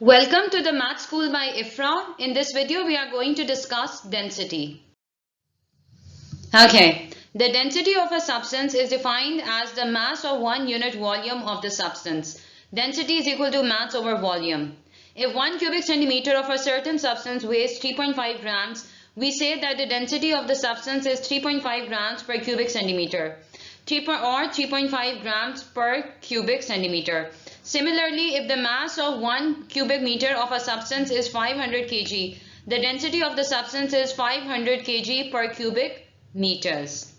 Welcome to the Math School by Ifra. In this video, we are going to discuss density. Okay, the density of a substance is defined as the mass of one unit volume of the substance. Density is equal to mass over volume. If 1 cubic centimeter of a certain substance weighs 3.5 grams, we say that the density of the substance is 3.5 grams per cubic centimeter. 3.5 grams per cubic centimeter. Similarly, if the mass of 1 cubic meter of a substance is 500 kg, the density of the substance is 500 kg per cubic meters.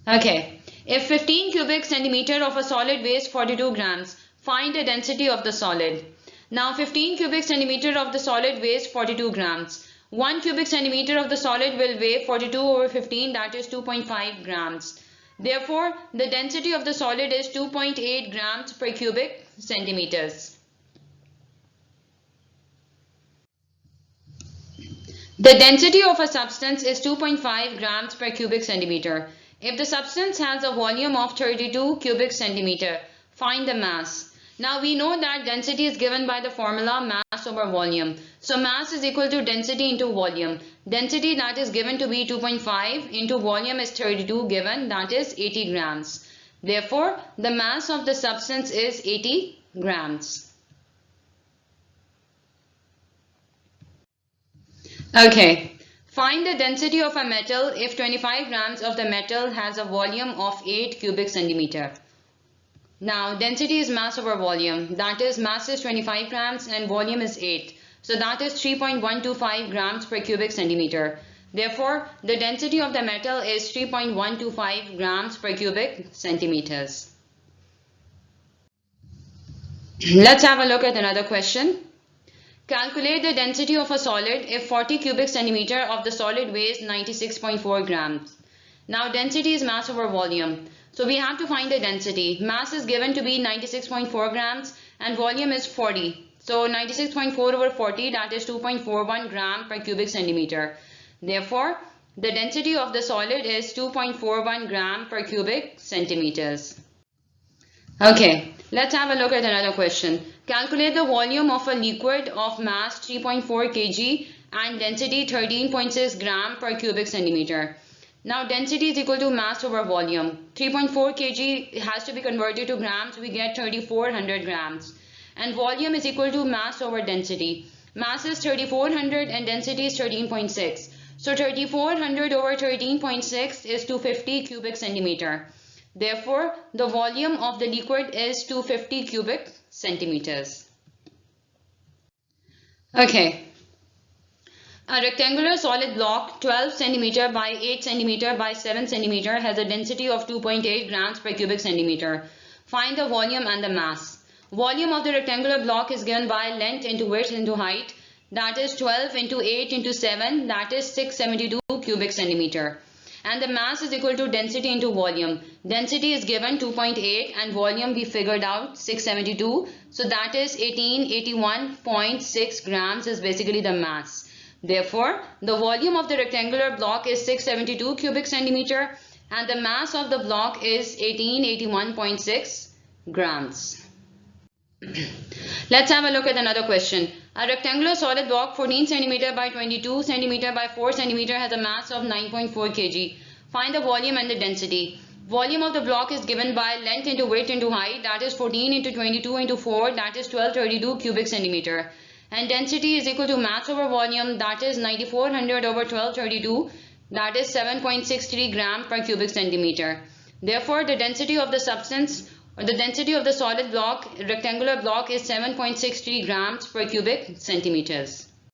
Okay, if 15 cubic centimeter of a solid weighs 42 grams, find the density of the solid. Now 15 cubic centimeter of the solid weighs 42 grams. 1 cubic centimeter of the solid will weigh 42 over 15, that is 2.5 grams. Therefore, the density of the solid is 2.8 grams per cubic centimeters. The density of a substance is 2.5 grams per cubic centimeter. If the substance has a volume of 32 cubic centimeter, find the mass. Now we know that density is given by the formula mass over volume. So mass is equal to density into volume. Density that is given to be 2.5 into volume is 32 given, that is 80 grams. Therefore, the mass of the substance is 80 grams. Okay, find the density of a metal if 25 grams of the metal has a volume of 8 cubic centimeter. Now, density is mass over volume. That is, mass is 25 grams and volume is 8. So that is 3.125 grams per cubic centimeter. Therefore, the density of the metal is 3.125 grams per cubic centimeters. Let's have a look at another question. Calculate the density of a solid if 40 cubic centimeter of the solid weighs 96.4 grams. Now, density is mass over volume. So we have to find the density. Mass is given to be 96.4 grams and volume is 40. So 96.4 over 40, that is 2.41 gram per cubic centimeter. Therefore, the density of the solid is 2.41 gram per cubic centimeters. Okay, let's have a look at another question. Calculate the volume of a liquid of mass 3.4 kg and density 13.6 gram per cubic centimeter. Now density is equal to mass over volume. 3.4 kg has to be converted to grams, we get 3400 grams. And volume is equal to mass over density. Mass is 3400 and density is 13.6. So 3400 over 13.6 is 250 cubic centimeter. Therefore, the volume of the liquid is 250 cubic centimeters. Okay. A rectangular solid block 12 cm by 8 cm by 7 cm has a density of 2.8 grams per cubic centimeter. Find the volume and the mass. Volume of the rectangular block is given by length into width into height, that is 12 into 8 into 7, that is 672 cubic centimeter. And the mass is equal to density into volume. Density is given 2.8 and volume we figured out 672. So that is 1881.6 grams is basically the mass. Therefore, the volume of the rectangular block is 672 cubic centimeter and the mass of the block is 1881.6 grams. Let's have a look at another question. A rectangular solid block 14 cm by 22 cm by 4 cm has a mass of 9.4 kg. Find the volume and the density. Volume of the block is given by length into width into height, that is 14 into 22 into 4, that is 1232 cubic centimeter. And density is equal to mass over volume, that is 9400 over 1232, that is 7.63 gram per cubic centimeter. Therefore, the density of the substance or the density of the solid block, rectangular block, is 7.63 grams per cubic centimeters.